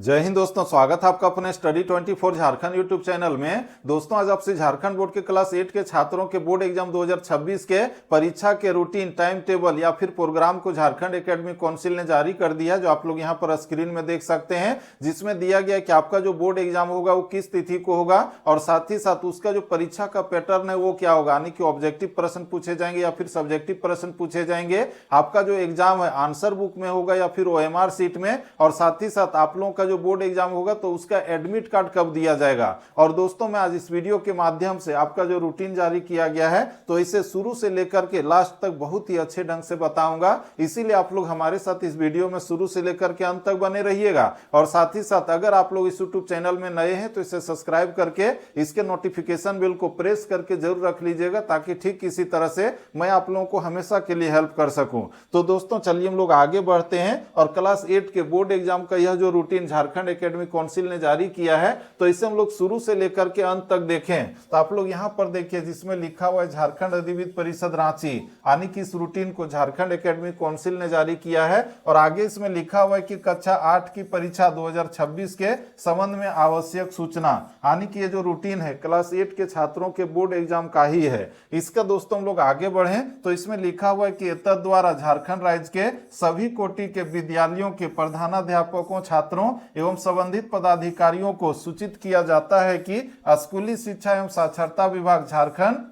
जय हिंद दोस्तों, स्वागत है आपका अपने स्टडी 24 झारखंड यूट्यूब चैनल में। दोस्तों आज आपसे झारखंड बोर्ड के क्लास 8 के छात्रों के बोर्ड एग्जाम 2026 के परीक्षा के रूटीन, टाइम टेबल या फिर प्रोग्राम को झारखंड एकेडमिक काउंसिल ने जारी कर दिया, जो आप लोग यहां पर स्क्रीन में देख सकते हैं, जिसमें दिया गया कि आपका जो बोर्ड एग्जाम होगा वो किस तिथि को होगा और साथ ही साथ उसका जो परीक्षा का पैटर्न है वो क्या होगा, यानी कि ऑब्जेक्टिव प्रश्न पूछे जाएंगे या फिर सब्जेक्टिव प्रश्न पूछे जाएंगे। आपका जो एग्जाम है आंसर बुक में होगा या फिर OMR सीट में, और साथ ही साथ आप लोगों का जो बोर्ड एग्जाम होगा तो उसका एडमिट कार्ड कब दिया जाएगा। और दोस्तों मैं आज इस वीडियो के माध्यम से आपका जो रूटीन जारी किया गया है तो इसे शुरू से लेकर के लास्ट तक बहुत ही अच्छे ढंग से बताऊंगा, इसीलिए आप लोग हमारे साथ इस वीडियो में शुरू से लेकर के अंत तक बने रहिएगा। और साथ ही साथ अगर आप लोग इस यूट्यूब चैनल में नए हैं तो इसे सब्सक्राइब करके इसके नोटिफिकेशन बेल को प्रेस करके जरूर रख लीजिएगा, ताकि ठीक इसी तरह से मैं आप लोगों को हमेशा के लिए हेल्प कर सकूं। तो दोस्तों चलिए हम लोग आगे बढ़ते हैं और क्लास 8 के बोर्ड एग्जाम का यह जो रूटीन झारखंड एकेडमिक काउंसिल ने जारी किया है तो इसे हम लोग शुरू से लेकर के अंत तक देखें। तो आप लोग यहां पर देखिए जिसमें लिखा हुआ है झारखंड अधिविद्य परिषद रांची, यानी कि इस रूटीन को झारखंड एकेडमिक काउंसिल ने जारी किया है। और आगे इसमें लिखा हुआ है कि कक्षा 8 की परीक्षा 2026 के संबंध में आवश्यक सूचना, यानी कि ये जो रूटीन है क्लास 8 के छात्रों के बोर्ड एग्जाम का ही है। इसका दोस्तों हम लोग आगे बढ़े तो इसमें लिखा हुआ है कि एतद द्वारा झारखंड राज्य के सभी कोटि के विद्यालयों के प्रधानाध्यापकों, छात्रों एवं संबंधित पदाधिकारियों को सूचित किया जाता है कि स्कूली शिक्षा एवं साक्षरता विभाग झारखंड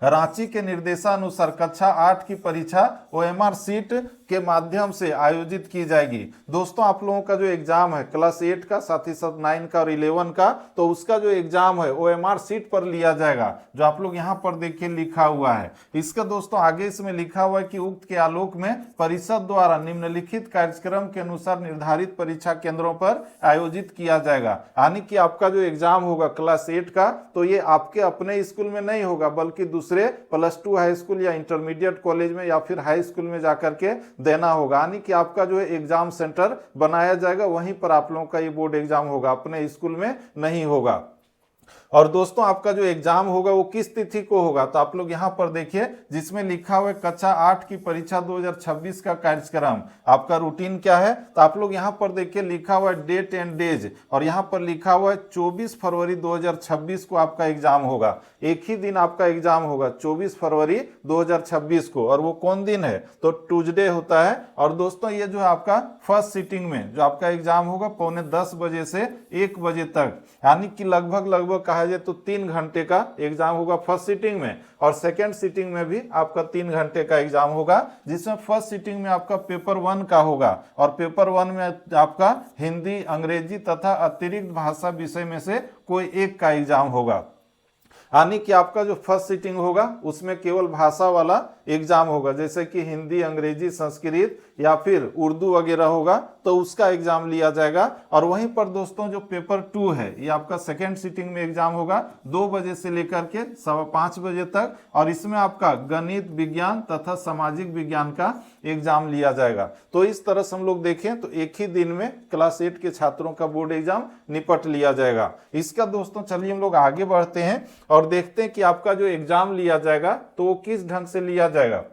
रांची के निर्देशानुसार कक्षा 8 की परीक्षा OMR सीट के माध्यम से आयोजित की जाएगी। दोस्तों आप लोगों का जो एग्जाम है क्लास 8 का, साथ ही साथ 9 का और 11 का, तो उसका जो एग्जाम है OMR सीट पर लिया जाएगा, जो आप लोग यहां पर देखिए लिखा हुआ है। इसका दोस्तों आगे इसमें लिखा हुआ है कि उक्त के आलोक में परिषद द्वारा निम्नलिखित कार्यक्रम के अनुसार निर्धारित परीक्षा केंद्रों पर आयोजित किया जाएगा। यानी कि आपका जो एग्जाम होगा क्लास 8 का तो ये आपके अपने स्कूल में नहीं होगा, बल्कि दूसरे +2 हाई स्कूल या इंटरमीडिएट कॉलेज में या फिर हाई स्कूल में जाकर के देना होगा। यानी कि आपका जो है एग्जाम सेंटर बनाया जाएगा, वहीं पर आप लोगों का ये बोर्ड एग्जाम होगा, अपने स्कूल में नहीं होगा। और दोस्तों आपका जो एग्जाम होगा वो किस तिथि को होगा, तो आप लोग यहां पर देखिए जिसमें लिखा हुआ है कक्षा 8 की परीक्षा 2026 का कार्यक्रम, आपका रूटीन क्या है, तो आप लोग यहां पर देखिए लिखा हुआ है डेट एंड डेज, और यहां पर लिखा हुआ है 24 फरवरी 2026 को आपका एग्जाम होगा। एक ही दिन आपका एग्जाम होगा 24 फरवरी 2026 को, और वो कौन दिन है, तो ट्यूसडे होता है। और दोस्तों ये जो है आपका फर्स्ट सीटिंग में जो आपका एग्जाम होगा 9:45 बजे से 1 बजे तक, यानी कि लगभग कहा जाए तो 3 घंटे का एग्जाम होगा फर्स्ट सीटिंग में, और सेकेंड सीटिंग में भी आपका 3 घंटे का एग्जाम होगा, जिसमें फर्स्ट सीटिंग में आपका पेपर 1 का होगा, और पेपर 1 में आपका हिंदी, अंग्रेजी तथा अतिरिक्त भाषा विषय में से कोई एक का एग्जाम होगा। यानी कि आपका जो फर्स्ट सीटिंग होगा उसमें केवल भाषा वाला एग्जाम होगा, जैसे कि हिंदी, अंग्रेजी, संस्कृत या फिर उर्दू वगैरह होगा तो उसका एग्जाम लिया जाएगा। और वहीं पर दोस्तों जो पेपर 2 है ये आपका सेकेंड सीटिंग में एग्जाम होगा 2 बजे से लेकर के 5:15 बजे तक, और इसमें आपका गणित, विज्ञान तथा सामाजिक विज्ञान का एग्जाम लिया जाएगा। तो इस तरह से हम लोग देखें तो एक ही दिन में क्लास 8 के छात्रों का बोर्ड एग्जाम निपट लिया जाएगा। इसका दोस्तों चलिए हम लोग आगे बढ़ते हैं और देखते हैं कि आपका जो एग्जाम लिया जाएगा तो वो किस ढंग से लिया जाएगा।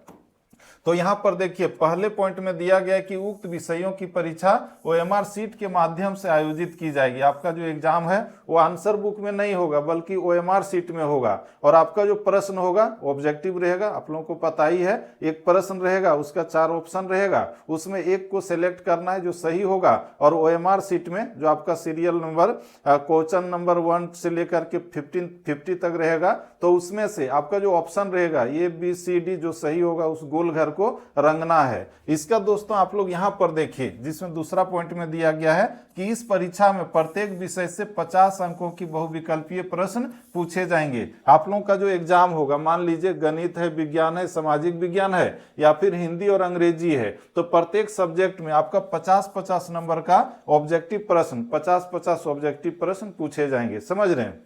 तो यहां पर देखिए पहले पॉइंट में दिया गया है कि उक्त विषयों की परीक्षा OMR सीट के माध्यम से आयोजित की जाएगी। आपका जो एग्जाम है वो आंसर बुक में नहीं होगा बल्कि OMR सीट में होगा, और आपका जो प्रश्न होगा ऑब्जेक्टिव रहेगा। आप लोगों को पता ही है, एक प्रश्न रहेगा, उसका 4 ऑप्शन रहेगा, उसमें एक को सिलेक्ट करना है जो सही होगा, और OMR सीट में जो आपका सीरियल नंबर क्वेश्चन नंबर 1 से लेकर के 50 तक रहेगा, तो उसमें से आपका जो ऑप्शन रहेगा ABCD जो सही होगा उस गोल घर को रंगना है। इसका दोस्तों आप लोग यहां पर देखिए जिसमें दूसरा पॉइंट में दिया गया है कि इस परीक्षा में प्रत्येक विषय से 50 अंकों की बहुविकल्पीय प्रश्न पूछे जाएंगे। आप लोगों का जो एग्जाम होगा, मान लीजिए गणित है, विज्ञान है, सामाजिक विज्ञान है या फिर हिंदी और अंग्रेजी है, तो प्रत्येक सब्जेक्ट में आपका 50-50 नंबर का ऑब्जेक्टिव प्रश्न, 50-50 ऑब्जेक्टिव प्रश्न पूछे जाएंगे। समझ रहे हैं।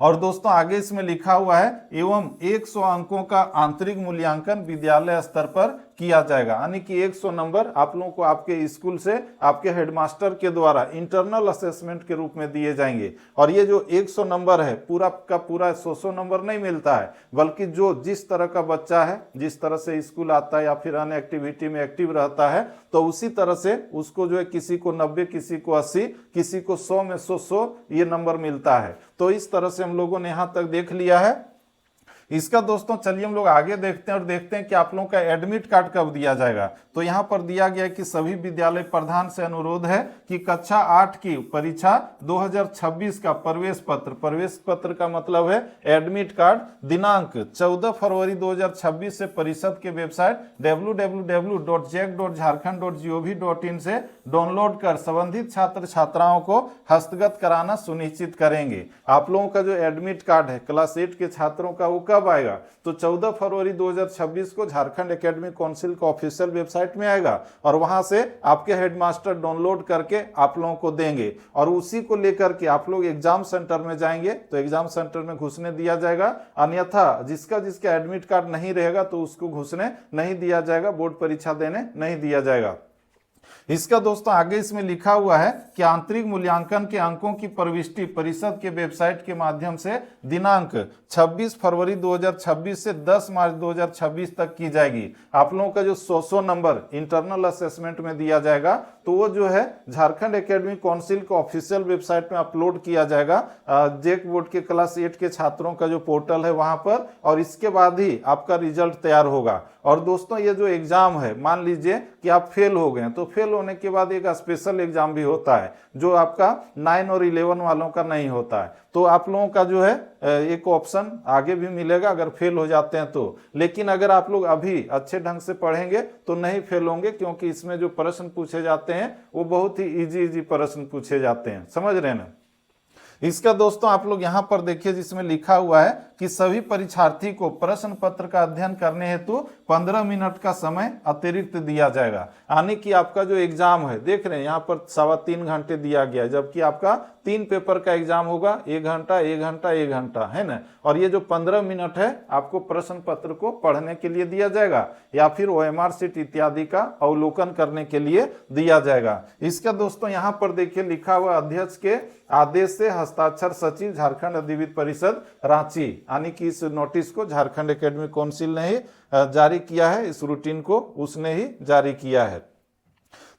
और दोस्तों आगे इसमें लिखा हुआ है एवं 100 अंकों का आंतरिक मूल्यांकन विद्यालय स्तर पर किया जाएगा, यानी कि 100 नंबर आप लोगों को आपके स्कूल से आपके हेडमास्टर के द्वारा इंटरनल असेसमेंट के रूप में दिए जाएंगे। और ये जो 100 नंबर है पूरा का पूरा 100 नंबर नहीं मिलता है, बल्कि जो जिस तरह का बच्चा है, जिस तरह से स्कूल आता है या फिर अन्य एक्टिविटी में एक्टिव रहता है, तो उसी तरह से उसको जो है किसी को 90, किसी को 80, किसी को 100 में 100 ये नंबर मिलता है। तो इस तरह से हम लोगों ने यहां तक देख लिया है। इसका दोस्तों चलिए हम लोग आगे देखते हैं और देखते हैं कि आप लोगों का एडमिट कार्ड कब दिया जाएगा। तो यहाँ पर दिया गया है कि सभी विद्यालय प्रधान से अनुरोध है कि कक्षा 8 की परीक्षा 2026 का प्रवेश पत्र का मतलब है एडमिट कार्ड, दिनांक 14 फरवरी 2026 से परिषद के वेबसाइट www.jec.jharkhand.gov.in से डाउनलोड कर संबंधित छात्र छात्राओं को हस्तगत कराना सुनिश्चित करेंगे। आप लोगों का जो एडमिट कार्ड है क्लास 8 के छात्रों का वो कब आएगा? तो 14 फरवरी 2026 को झारखंड एकेडमिक काउंसिल का ऑफिशियल वेबसाइट में आएगा और वहां से आपके हेडमास्टर डाउनलोड करके आप लोगों को देंगे और उसी को लेकर के आप लोग एग्जाम सेंटर में जाएंगे तो एग्जाम सेंटर में घुसने दिया जाएगा। अन्यथा जिसका एडमिट कार्ड नहीं रहेगा तो उसको घुसने नहीं दिया जाएगा, बोर्ड परीक्षा देने नहीं दिया जाएगा। इसका दोस्तों आगे इसमें लिखा हुआ है कि आंतरिक मूल्यांकन के अंकों की प्रविष्टि परिषद के वेबसाइट के माध्यम से दिनांक 26 फरवरी 2026 से 10 मार्च 2026 तक की जाएगी। आप लोगों का जो 100 नंबर इंटरनल असेसमेंट में दिया जाएगा तो वो जो है झारखंड एकेडमिक काउंसिल का ऑफिशियल वेबसाइट में अपलोड किया जाएगा, जेक बोर्ड के क्लास 8 के छात्रों का जो पोर्टल है वहां पर, और इसके बाद ही आपका रिजल्ट तैयार होगा। और दोस्तों ये जो एग्जाम है, मान लीजिए कि आप फेल हो गए तो फेल होने के बाद एक स्पेशल एग्जाम भी होता है जो आपका 9 और 11 वालों का नहीं होता है। तो आप लोगों का जो है एक ऑप्शन आगे भी मिलेगा अगर फेल हो जाते हैं तो, लेकिन अगर आप लोग अभी अच्छे ढंग से पढ़ेंगे तो नहीं फेल होंगे, क्योंकि इसमें जो प्रश्न पूछे जाते हैं वो बहुत ही इजी प्रश्न पूछे जाते हैं। समझ रहे हैं ना? इसका दोस्तों आप लोग यहां पर देखिए जिसमें लिखा हुआ है कि सभी परीक्षार्थी को प्रश्न पत्र का अध्ययन करने हेतु 15 मिनट का समय अतिरिक्त दिया जाएगा। यानी कि आपका जो एग्जाम है, देख रहे हैं यहाँ पर 3.25 घंटे दिया गया है, जबकि आपका 3 पेपर का एग्जाम होगा 1 घंटा 1 घंटा 1 घंटा, है ना। और ये जो 15 मिनट है आपको प्रश्न पत्र को पढ़ने के लिए दिया जाएगा या फिर OMR शीट इत्यादि का अवलोकन करने के लिए दिया जाएगा। इसका दोस्तों यहाँ पर देखिए लिखा हुआ अध्यक्ष के आदेश से हस्ताक्षर सचिव झारखंड अधिविद्य परिषद रांची, यानी कि इस नोटिस को झारखंड एकेडमिक काउंसिल ने ही जारी किया है, इस रूटीन को उसने ही जारी किया है।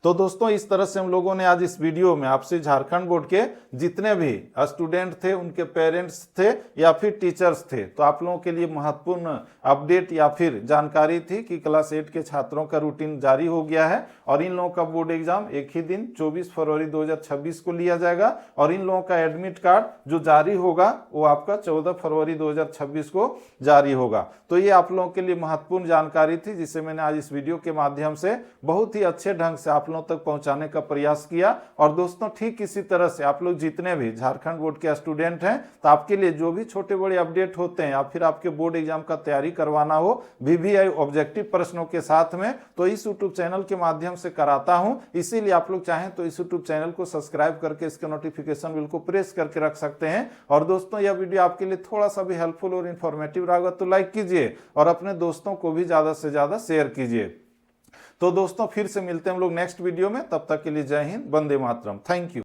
तो दोस्तों इस तरह से हम लोगों ने आज इस वीडियो में आपसे झारखंड बोर्ड के जितने भी स्टूडेंट थे, उनके पेरेंट्स थे या फिर टीचर्स थे, तो आप लोगों के लिए महत्वपूर्ण अपडेट या फिर जानकारी थी कि क्लास 8 के छात्रों का रूटीन जारी हो गया है और इन लोगों का बोर्ड एग्जाम एक ही दिन 24 फरवरी 2026 को लिया जाएगा और इन लोगों का एडमिट कार्ड जो जारी होगा वो आपका 14 फरवरी 2026 को जारी होगा। तो ये आप लोगों के लिए महत्वपूर्ण जानकारी थी जिसे मैंने आज इस वीडियो के माध्यम से बहुत ही अच्छे ढंग से आप लोगों तक पहुंचाने का प्रयास किया। और दोस्तों ठीक इसी तरह से आप लोग जितने भी झारखंड बोर्ड के स्टूडेंट हैं तो आपके लिए जो भी छोटे बड़े अपडेट होते हैं या फिर आपके बोर्ड एग्जाम का तैयारी करवाना हो VVI ऑब्जेक्टिव प्रश्नों के साथ में, तो इस यूट्यूब चैनल के माध्यम से कराता हूं। इसीलिए आप लोग चाहें तो इस यूट्यूब चैनल को सब्सक्राइब करके इसके नोटिफिकेशन बिल को प्रेस करके रख सकते हैं। और दोस्तों यह वीडियो आपके लिए थोड़ा सा भी हेल्पफुल और इन्फॉर्मेटिव रहा तो लाइक कीजिए और अपने दोस्तों को भी ज्यादा से ज्यादा शेयर कीजिए। तो दोस्तों फिर से मिलते हैं हम लोग नेक्स्ट वीडियो में, तब तक के लिए जय हिंद, वंदे मातरम, थैंक यू।